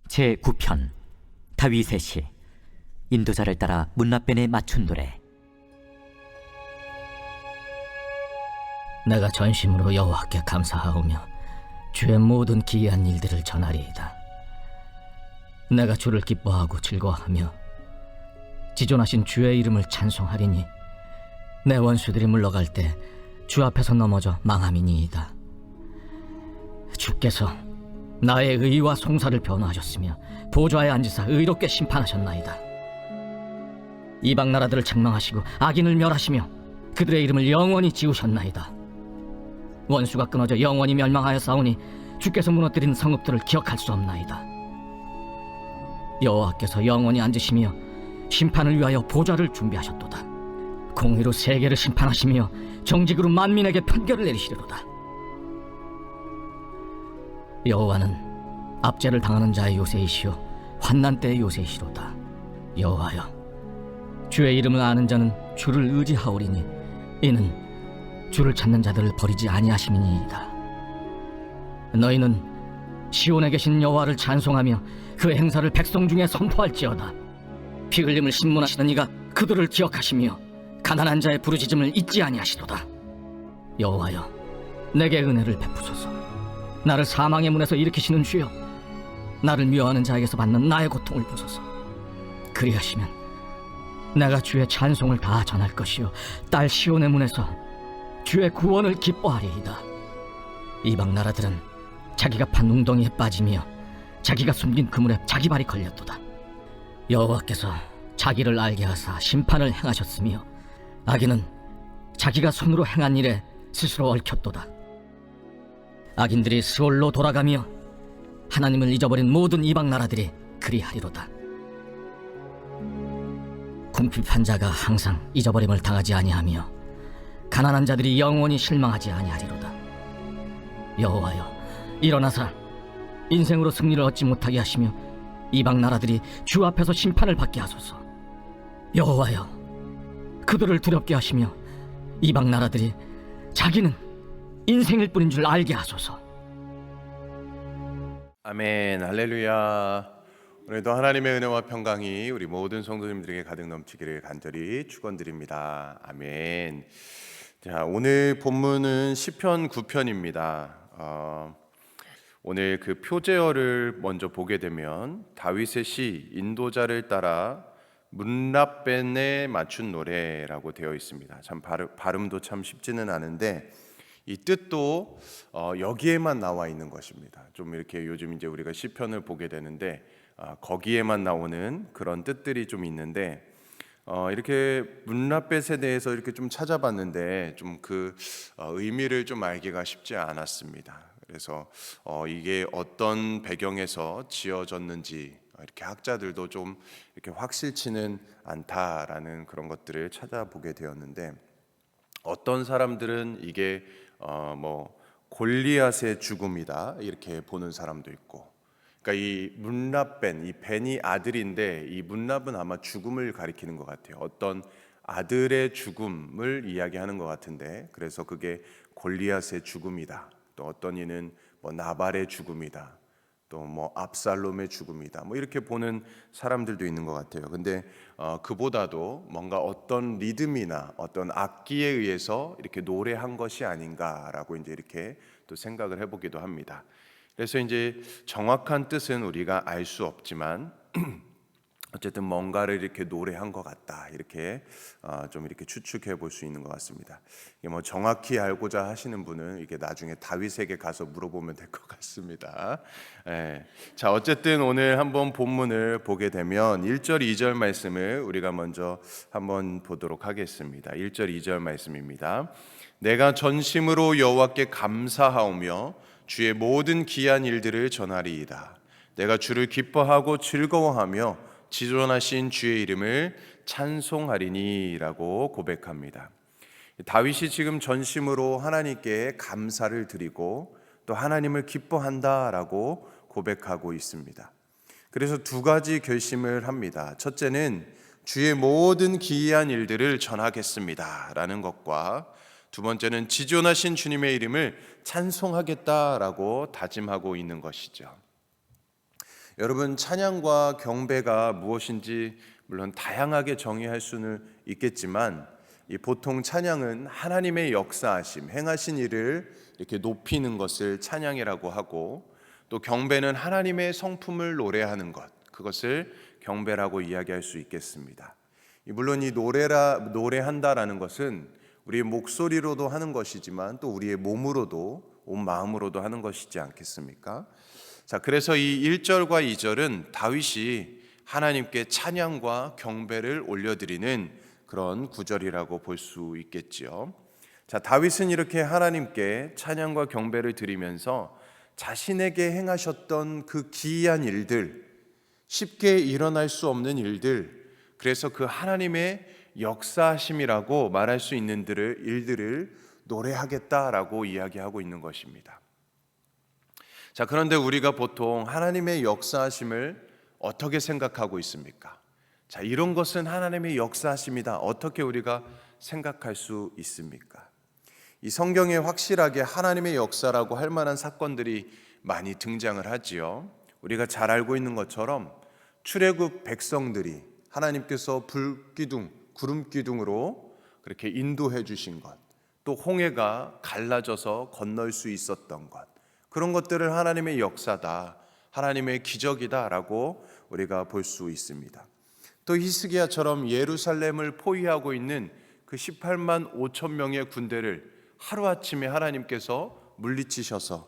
제9편 다윗의 시. 인도자를 따라 문라벤에 맞춘 노래. 내가 전심으로 여호와께 감사하오며 주의 모든 기이한 일들을 전하리이다. 내가 주를 기뻐하고 즐거워하며 지존하신 주의 이름을 찬송하리니 내 원수들이 물러갈 때 주 앞에서 넘어져 망함이니이다. 주께서 나의 의와 송사를 변호하셨으며 보좌에 앉으사 의롭게 심판하셨나이다. 이방 나라들을 책망하시고 악인을 멸하시며 그들의 이름을 영원히 지우셨나이다. 원수가 끊어져 영원히 멸망하여 싸우니 주께서 무너뜨린 성읍들을 기억할 수 없나이다. 여호와께서 영원히 앉으시며 심판을 위하여 보좌를 준비하셨도다. 공의로 세계를 심판하시며 정직으로 만민에게 판결을 내리시리로다. 여호와는 압제를 당하는 자의 요새이시오 환난 때의 요새이시로다. 여호와여, 주의 이름을 아는 자는 주를 의지하오리니 이는 주를 찾는 자들을 버리지 아니하심이니이다. 너희는 시온에 계신 여호와를 찬송하며 그 행사를 백성 중에 선포할지어다. 피 흘림을 신문하시는 이가 그들을 기억하시며 가난한 자의 부르짖음을 잊지 아니하시도다. 여호와여, 내게 은혜를 베푸소서. 나를 사망의 문에서 일으키시는 주여, 나를 미워하는 자에게서 받는 나의 고통을 보소서. 그리하시면 내가 주의 찬송을 다 전할 것이요 딸 시온의 문에서 주의 구원을 기뻐하리이다. 이방 나라들은 자기가 판 웅덩이에 빠지며 자기가 숨긴 그물에 자기 발이 걸렸도다. 여호와께서 자기를 알게 하사 심판을 행하셨으며 악인은 자기가 손으로 행한 일에 스스로 얽혔도다. 악인들이 스올로 돌아가며 하나님을 잊어버린 모든 이방 나라들이 그리하리로다. 궁핍한 자가 항상 잊어버림을 당하지 아니하며 가난한 자들이 영원히 실망하지 아니하리로다. 여호와여, 일어나사 인생으로 승리를 얻지 못하게 하시며 이방 나라들이 주 앞에서 심판을 받게 하소서. 여호와여, 그들을 두렵게 하시며 이방 나라들이 자기는 인생일 뿐인 줄 알게 하소서. 아멘. 할렐루야. 오늘도 하나님의 은혜와 평강이 우리 모든 성도님들에게 가득 넘치기를 간절히 축원드립니다. 아멘. 자, 오늘 본문은 시편 9편입니다. 오늘 그 표제어를 먼저 보게 되면 다윗의 시 인도자를 따라 문라벤에 맞춘 노래라고 되어 있습니다. 참 발음도 참 쉽지는 않은데 이 뜻도 여기에만 나와 있는 것입니다. 좀 이렇게 요즘 이제 우리가 시편을 보게 되는데 거기에만 나오는 그런 뜻들이 좀 있는데 이렇게 문라벤에 대해서 이렇게 좀 찾아봤는데 좀 그 의미를 좀 알기가 쉽지 않았습니다. 그래서 이게 어떤 배경에서 지어졌는지 이렇게 학자들도 좀 이렇게 확실치는 않다라는 그런 것들을 찾아보게 되었는데 어떤 사람들은 이게 뭐 골리앗의 죽음이다 이렇게 보는 사람도 있고, 그러니까 이 문라벤, 이 벤이 아들인데 이 문랍은 아마 죽음을 가리키는 것 같아요. 어떤 아들의 죽음을 이야기하는 것 같은데 그래서 그게 골리앗의 죽음이다. 또 어떤 이는 뭐 나발의 죽음이다. 또 뭐 압살롬의 죽음이다. 뭐 이렇게 보는 사람들도 있는 것 같아요. 근데 그보다도 뭔가 어떤 리듬이나 어떤 악기에 의해서 이렇게 노래한 것이 아닌가라고 이제 이렇게 또 생각을 해보기도 합니다. 그래서 이제 정확한 뜻은 우리가 알 수 없지만 어쨌든 뭔가를 이렇게 노래한 것 같다 이렇게 좀 이렇게 추측해 볼 수 있는 것 같습니다. 이게 뭐 정확히 알고자 하시는 분은 이게 나중에 다윗에게 가서 물어보면 될 것 같습니다. 예. 자, 어쨌든 오늘 한번 본문을 보게 되면 1절 2절 말씀을 우리가 먼저 한번 보도록 하겠습니다. 1절 2절 말씀입니다. 내가 전심으로 여호와께 감사하오며 주의 모든 기이한 일들을 전하리이다. 내가 주를 기뻐하고 즐거워하며 지존하신 주의 이름을 찬송하리니라고 고백합니다. 다윗이 지금 전심으로 하나님께 감사를 드리고 또 하나님을 기뻐한다라고 고백하고 있습니다. 그래서 두 가지 결심을 합니다. 첫째는 주의 모든 기이한 일들을 전하겠습니다라는 것과 두 번째는 지존하신 주님의 이름을 찬송하겠다라고 다짐하고 있는 것이죠. 여러분, 찬양과 경배가 무엇인지 물론 다양하게 정의할 수는 있겠지만 이 보통 찬양은 하나님의 역사하심, 행하신 일을 이렇게 높이는 것을 찬양이라고 하고, 또 경배는 하나님의 성품을 노래하는 것, 그것을 경배라고 이야기할 수 있겠습니다. 물론 이 노래한다라는 것은 우리의 목소리로도 하는 것이지만 또 우리의 몸으로도, 온 마음으로도 하는 것이지 않겠습니까? 자, 그래서 이 1절과 2절은 다윗이 하나님께 찬양과 경배를 올려드리는 그런 구절이라고 볼 수 있겠지요. 자, 다윗은 이렇게 하나님께 찬양과 경배를 드리면서 자신에게 행하셨던 그 기이한 일들, 쉽게 일어날 수 없는 일들, 그래서 그 하나님의 역사하심이라고 말할 수 있는 일들을 노래하겠다라고 이야기하고 있는 것입니다. 자, 그런데 우리가 보통 하나님의 역사하심을 어떻게 생각하고 있습니까? 자, 이런 것은 하나님의 역사하심이다. 어떻게 우리가 생각할 수 있습니까? 이 성경에 확실하게 하나님의 역사라고 할 만한 사건들이 많이 등장을 하지요. 우리가 잘 알고 있는 것처럼 출애굽 백성들이 하나님께서 불기둥, 구름기둥으로 그렇게 인도해 주신 것, 또 홍해가 갈라져서 건널 수 있었던 것, 그런 것들을 하나님의 역사다, 하나님의 기적이다라고 우리가 볼 수 있습니다. 또 히스기야처럼 예루살렘을 포위하고 있는 그 18만 5천 명의 군대를 하루아침에 하나님께서 물리치셔서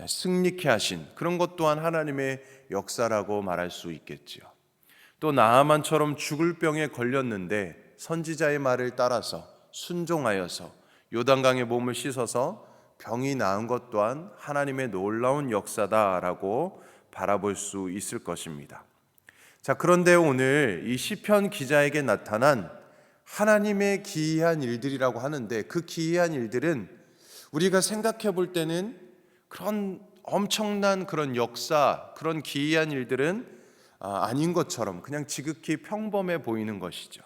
승리케 하신 그런 것 또한 하나님의 역사라고 말할 수 있겠지요. 또 나아만처럼 죽을 병에 걸렸는데 선지자의 말을 따라서 순종하여서 요단강에 몸을 씻어서 병이 나은 것 또한 하나님의 놀라운 역사다라고 바라볼 수 있을 것입니다. 자, 그런데 오늘 이 시편 기자에게 나타난 하나님의 기이한 일들이라고 하는데, 그 기이한 일들은 우리가 생각해 볼 때는 그런 엄청난 그런 역사, 그런 기이한 일들은 아닌 것처럼 그냥 지극히 평범해 보이는 것이죠.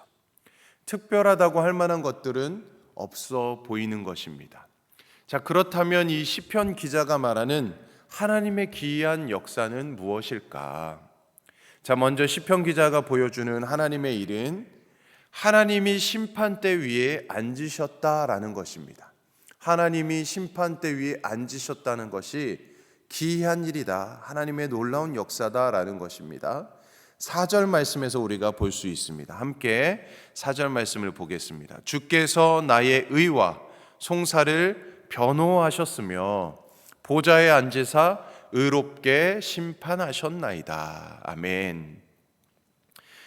특별하다고 할 만한 것들은 없어 보이는 것입니다. 자, 그렇다면 이 시편 기자가 말하는 하나님의 기이한 역사는 무엇일까? 자, 먼저 시편 기자가 보여주는 하나님의 일은 하나님이 심판대 위에 앉으셨다라는 것입니다. 하나님이 심판대 위에 앉으셨다는 것이 기이한 일이다, 하나님의 놀라운 역사다라는 것입니다. 4절 말씀에서 우리가 볼 수 있습니다. 함께 4절 말씀을 보겠습니다. 주께서 나의 의와 송사를 변호하셨으며 보좌에 앉으사 의롭게 심판하셨나이다. 아멘.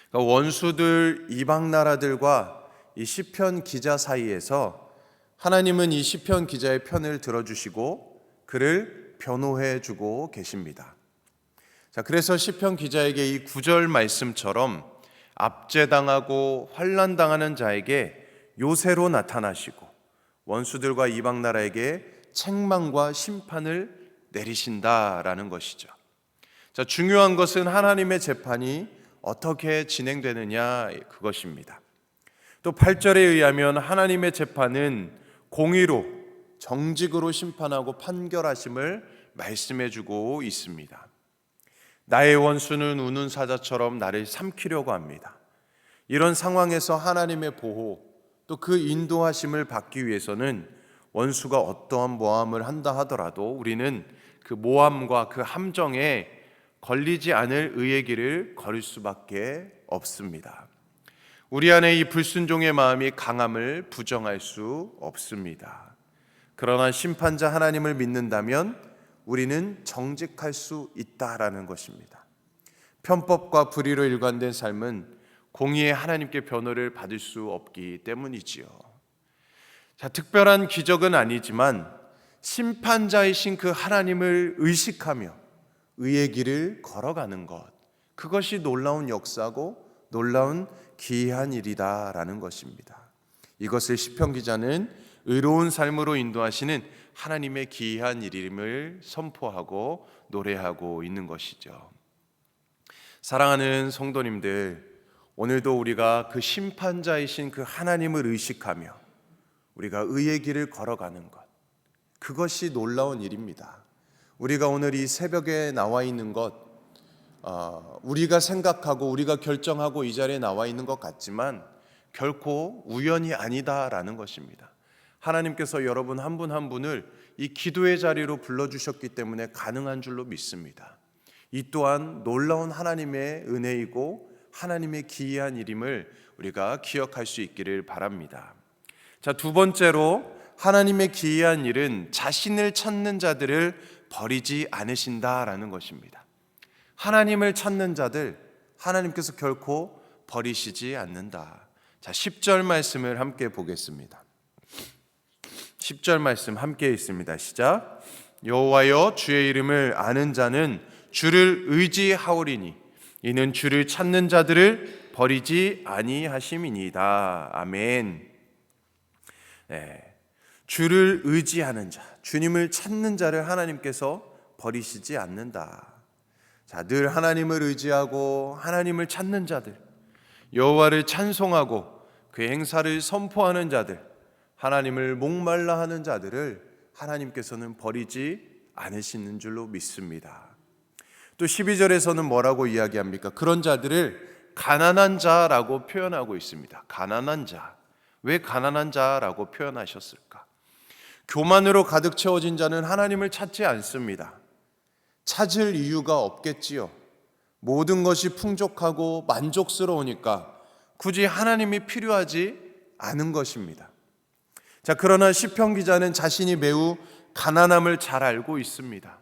그러니까 원수들, 이방 나라들과 이 시편 기자 사이에서 하나님은 이 시편 기자의 편을 들어주시고 그를 변호해 주고 계십니다. 자, 그래서 시편 기자에게 이 9절 말씀처럼 압제당하고 환난당하는 자에게 요새로 나타나시고 원수들과 이방 나라에게 책망과 심판을 내리신다라는 것이죠. 자, 중요한 것은 하나님의 재판이 어떻게 진행되느냐, 그것입니다. 또 8절에 의하면 하나님의 재판은 공의로, 정직으로 심판하고 판결하심을 말씀해 주고 있습니다. 나의 원수는 우는 사자처럼 나를 삼키려고 합니다. 이런 상황에서 하나님의 보호, 또 그 인도하심을 받기 위해서는 원수가 어떠한 모함을 한다 하더라도 우리는 그 모함과 그 함정에 걸리지 않을 의의 길을 걸을 수밖에 없습니다. 우리 안에 이 불순종의 마음이 강함을 부정할 수 없습니다. 그러나 심판자 하나님을 믿는다면 우리는 정직할 수 있다라는 것입니다. 편법과 불의로 일관된 삶은 공의의 하나님께 변호를 받을 수 없기 때문이지요. 자, 특별한 기적은 아니지만 심판자이신 그 하나님을 의식하며 의의 길을 걸어가는 것, 그것이 놀라운 역사고 놀라운 기이한 일이다라는 것입니다. 이것을 시편 기자는 의로운 삶으로 인도하시는 하나님의 기이한 일임을 선포하고 노래하고 있는 것이죠. 사랑하는 성도님들, 오늘도 우리가 그 심판자이신 그 하나님을 의식하며 우리가 의의 길을 걸어가는 것, 그것이 놀라운 일입니다. 우리가 오늘 이 새벽에 나와 있는 것, 우리가 생각하고 우리가 결정하고 이 자리에 나와 있는 것 같지만 결코 우연이 아니다라는 것입니다. 하나님께서 여러분 한 분 한 분을 이 기도의 자리로 불러주셨기 때문에 가능한 줄로 믿습니다. 이 또한 놀라운 하나님의 은혜이고 하나님의 기이한 일임을 우리가 기억할 수 있기를 바랍니다. 자, 두 번째로 하나님의 기이한 일은 자신을 찾는 자들을 버리지 않으신다라는 것입니다. 하나님을 찾는 자들 하나님께서 결코 버리시지 않는다. 자, 10절 말씀을 함께 보겠습니다. 10절 말씀 함께 있습니다. 시작. 여호와여 주의 이름을 아는 자는 주를 의지하오리니 이는 주를 찾는 자들을 버리지 아니하심이니이다. 아멘. 네. 주를 의지하는 자, 주님을 찾는 자를 하나님께서 버리시지 않는다. 자, 늘 하나님을 의지하고 하나님을 찾는 자들, 여호와를 찬송하고 그 행사를 선포하는 자들, 하나님을 목말라 하는 자들을 하나님께서는 버리지 않으시는 줄로 믿습니다. 또 12절에서는 뭐라고 이야기합니까? 그런 자들을 가난한 자라고 표현하고 있습니다. 가난한 자. 왜 가난한 자라고 표현하셨을까? 교만으로 가득 채워진 자는 하나님을 찾지 않습니다. 찾을 이유가 없겠지요. 모든 것이 풍족하고 만족스러우니까 굳이 하나님이 필요하지 않은 것입니다. 자, 그러나 시편 기자는 자신이 매우 가난함을 잘 알고 있습니다.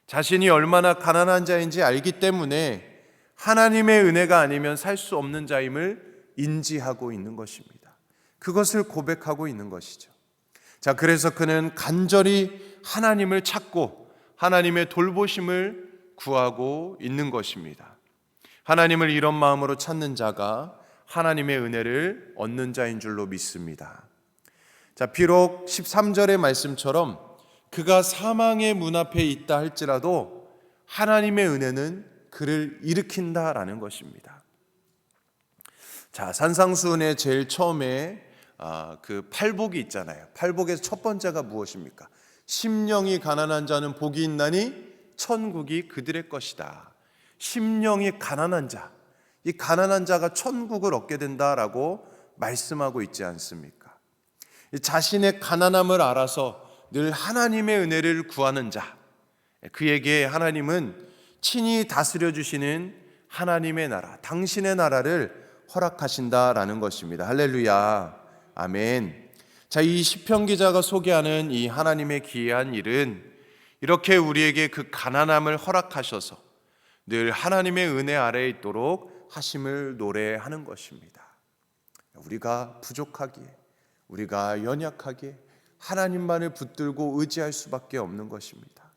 자신이 얼마나 가난한 자인지 알기 때문에 하나님의 은혜가 아니면 살 수 없는 자임을 인지하고 있는 것입니다. 그것을 고백하고 있는 것이죠. 자, 그래서 그는 간절히 하나님을 찾고 하나님의 돌보심을 구하고 있는 것입니다. 하나님을 이런 마음으로 찾는 자가 하나님의 은혜를 얻는 자인 줄로 믿습니다. 자, 비록 13절의 말씀처럼 그가 사망의 문 앞에 있다 할지라도 하나님의 은혜는 그를 일으킨다라는 것입니다. 자, 산상수훈의 제일 처음에 그 팔복이 있잖아요. 팔복에서 첫 번째가 무엇입니까? 심령이 가난한 자는 복이 있나니 천국이 그들의 것이다. 심령이 가난한 자, 이 가난한 자가 천국을 얻게 된다라고 말씀하고 있지 않습니까? 자신의 가난함을 알아서 늘 하나님의 은혜를 구하는 자, 그에게 하나님은 친히 다스려 주시는 하나님의 나라, 당신의 나라를 허락하신다라는 것입니다. 할렐루야, 아멘. 자, 이 시편 기자가 소개하는 이 하나님의 기이한 일은 이렇게 우리에게 그 가난함을 허락하셔서 늘 하나님의 은혜 아래에 있도록 하심을 노래하는 것입니다. 우리가 부족하기에, 우리가 연약하기에 하나님만을 붙들고 의지할 수밖에 없는 것입니다.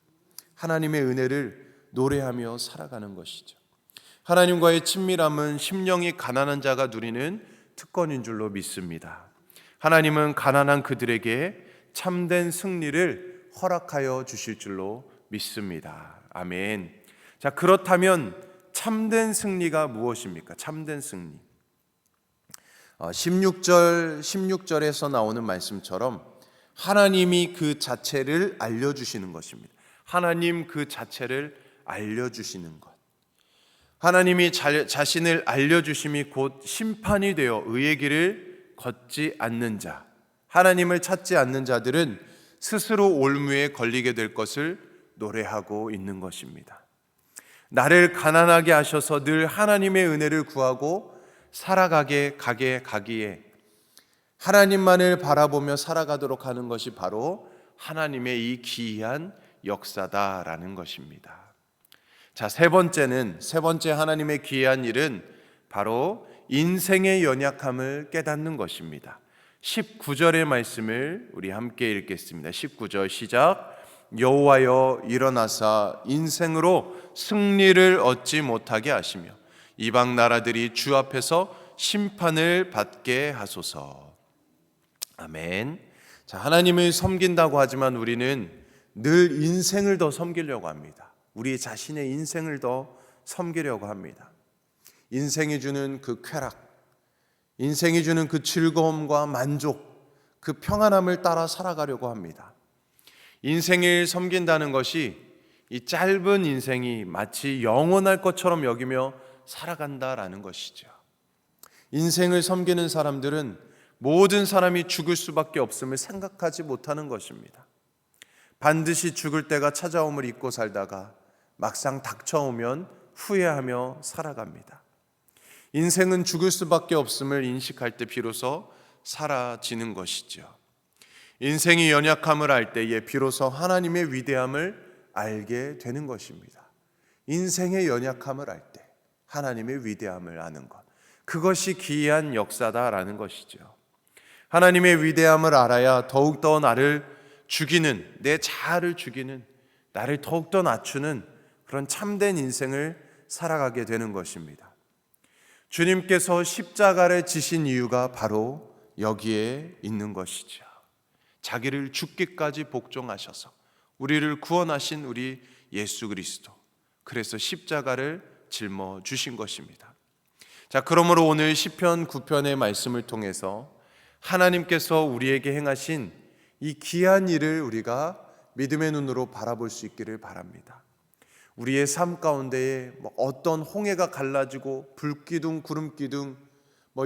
하나님의 은혜를 노래하며 살아가는 것이죠. 하나님과의 친밀함은 심령이 가난한 자가 누리는 특권인 줄로 믿습니다. 하나님은 가난한 그들에게 참된 승리를 허락하여 주실 줄로 믿습니다. 아멘. 자, 그렇다면 참된 승리가 무엇입니까? 참된 승리. 16절에서 나오는 말씀처럼 하나님이 그 자체를 알려주시는 것입니다. 하나님 그 자체를 알려주시는 것. 하나님이 자신을 알려주심이 곧 심판이 되어 의의 길을 걷지 않는 자, 하나님을 찾지 않는 자들은 스스로 올무에 걸리게 될 것을 노래하고 있는 것입니다. 나를 가난하게 하셔서 늘 하나님의 은혜를 구하고 가기에 하나님만을 바라보며 살아가도록 하는 것이 바로 하나님의 이 기이한 역사다라는 것입니다. 자, 세 번째 하나님의 기이한 일은 바로 인생의 연약함을 깨닫는 것입니다. 19절의 말씀을 우리 함께 읽겠습니다. 19절 시작. 여호와여 일어나사 인생으로 승리를 얻지 못하게 하시며 이방 나라들이 주 앞에서 심판을 받게 하소서. 아멘. 자, 하나님을 섬긴다고 하지만 우리는 늘 인생을 더 섬기려고 합니다. 우리 자신의 인생을 더 섬기려고 합니다. 인생이 주는 그 쾌락, 인생이 주는 그 즐거움과 만족, 그 평안함을 따라 살아가려고 합니다. 인생을 섬긴다는 것이 이 짧은 인생이 마치 영원할 것처럼 여기며 살아간다라는 것이죠. 인생을 섬기는 사람들은 모든 사람이 죽을 수밖에 없음을 생각하지 못하는 것입니다. 반드시 죽을 때가 찾아옴을 잊고 살다가 막상 닥쳐오면 후회하며 살아갑니다. 인생은 죽을 수밖에 없음을 인식할 때 비로소 사라지는 것이죠. 인생이 연약함을 알 때에 비로소 하나님의 위대함을 알게 되는 것입니다. 인생의 연약함을 알 때 하나님의 위대함을 아는 것, 그것이 기이한 역사다라는 것이죠. 하나님의 위대함을 알아야 더욱더 나를 죽이는, 내 자아를 죽이는, 나를 더욱더 낮추는 그런 참된 인생을 살아가게 되는 것입니다. 주님께서 십자가를 지신 이유가 바로 여기에 있는 것이죠. 자기를 죽기까지 복종하셔서 우리를 구원하신 우리 예수 그리스도, 그래서 십자가를 짊어주신 것입니다. 자, 그러므로 오늘 시편 9편의 말씀을 통해서 하나님께서 우리에게 행하신 이 귀한 일을 우리가 믿음의 눈으로 바라볼 수 있기를 바랍니다. 우리의 삶 가운데에 어떤 홍해가 갈라지고 불기둥 구름기둥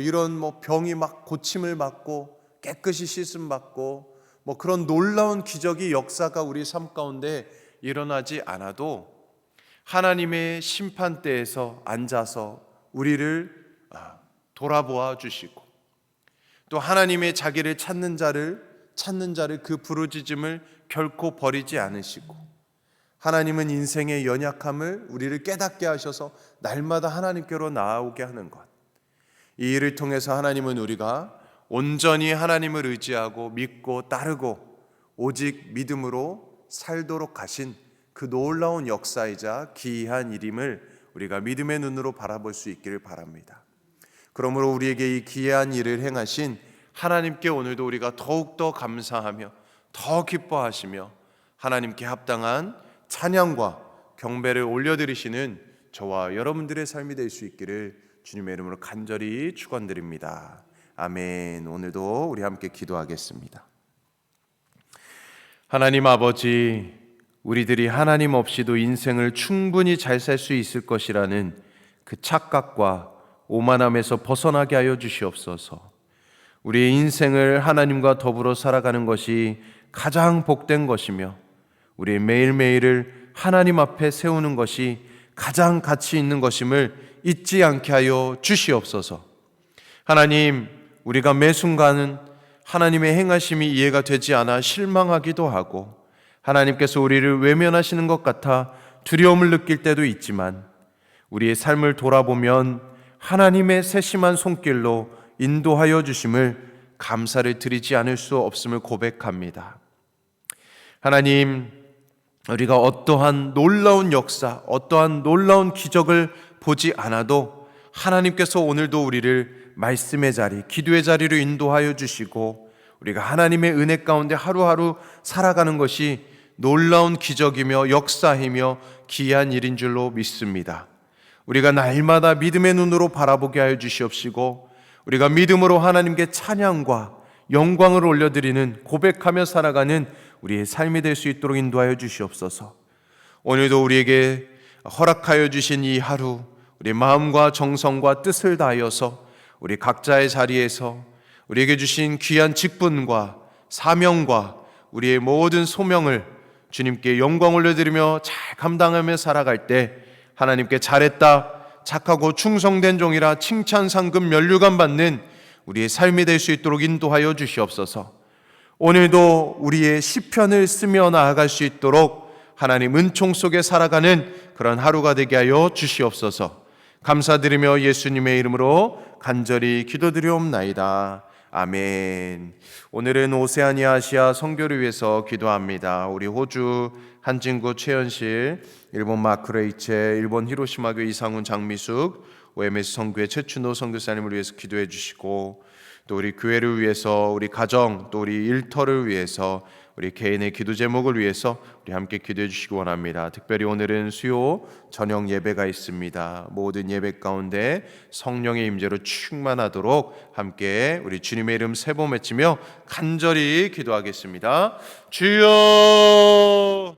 이런 병이 막 고침을 받고 깨끗이 씻음 받고 그런 놀라운 기적이 역사가 우리 삶 가운데 일어나지 않아도 하나님의 심판대에서 앉아서 우리를 돌아보아 주시고 또 하나님의 자기를 찾는 자를 그 부르짖음을 결코 버리지 않으시고, 하나님은 인생의 연약함을 우리를 깨닫게 하셔서 날마다 하나님께로 나아오게 하는 것, 이 일을 통해서 하나님은 우리가 온전히 하나님을 의지하고 믿고 따르고 오직 믿음으로 살도록 하신 그 놀라운 역사이자 기이한 일임을 우리가 믿음의 눈으로 바라볼 수 있기를 바랍니다. 그러므로 우리에게 이 기이한 일을 행하신 하나님께 오늘도 우리가 더욱더 감사하며 더 기뻐하시며 하나님께 합당한 찬양과 경배를 올려드리시는 저와 여러분들의 삶이 될 수 있기를 주님의 이름으로 간절히 축원드립니다. 아멘. 오늘도 우리 함께 기도하겠습니다. 하나님 아버지, 우리들이 하나님 없이도 인생을 충분히 잘 살 수 있을 것이라는 그 착각과 오만함에서 벗어나게 하여 주시옵소서. 우리의 인생을 하나님과 더불어 살아가는 것이 가장 복된 것이며 우리의 매일매일을 하나님 앞에 세우는 것이 가장 가치 있는 것임을 잊지 않게 하여 주시옵소서. 하나님, 우리가 매 순간은 하나님의 행하심이 이해가 되지 않아 실망하기도 하고 하나님께서 우리를 외면하시는 것 같아 두려움을 느낄 때도 있지만 우리의 삶을 돌아보면 하나님의 세심한 손길로 인도하여 주심을 감사를 드리지 않을 수 없음을 고백합니다. 하나님, 우리가 어떠한 놀라운 역사, 어떠한 놀라운 기적을 보지 않아도 하나님께서 오늘도 우리를 말씀의 자리, 기도의 자리로 인도하여 주시고 우리가 하나님의 은혜 가운데 하루하루 살아가는 것이 놀라운 기적이며 역사이며 기이한 일인 줄로 믿습니다. 우리가 날마다 믿음의 눈으로 바라보게 하여 주시옵시고 우리가 믿음으로 하나님께 찬양과 영광을 올려드리는, 고백하며 살아가는 우리의 삶이 될 수 있도록 인도하여 주시옵소서. 오늘도 우리에게 허락하여 주신 이 하루, 우리 마음과 정성과 뜻을 다하여서 우리 각자의 자리에서 우리에게 주신 귀한 직분과 사명과 우리의 모든 소명을 주님께 영광 올려드리며 잘 감당하며 살아갈 때 하나님께 잘했다, 착하고 충성된 종이라 칭찬, 상급, 면류관 받는 우리의 삶이 될 수 있도록 인도하여 주시옵소서. 오늘도 우리의 시편을 쓰며 나아갈 수 있도록 하나님 은총 속에 살아가는 그런 하루가 되게 하여 주시옵소서. 감사드리며 예수님의 이름으로 간절히 기도드리옵나이다. 아멘. 오늘은 오세아니아 아시아 선교를 위해서 기도합니다. 우리 호주 한진구 최현실, 일본 마크레이체, 일본 히로시마교 이상훈 장미숙, OMS 선교회 최춘호 선교사님을 위해서 기도해 주시고, 또 우리 교회를 위해서, 우리 가정, 또 우리 일터를 위해서, 우리 개인의 기도 제목을 위해서 우리 함께 기도해 주시기 원합니다. 특별히 오늘은 수요 저녁 예배가 있습니다. 모든 예배 가운데 성령의 임재로 충만하도록 함께 우리 주님의 이름 세 번 외치며 간절히 기도하겠습니다. 주여!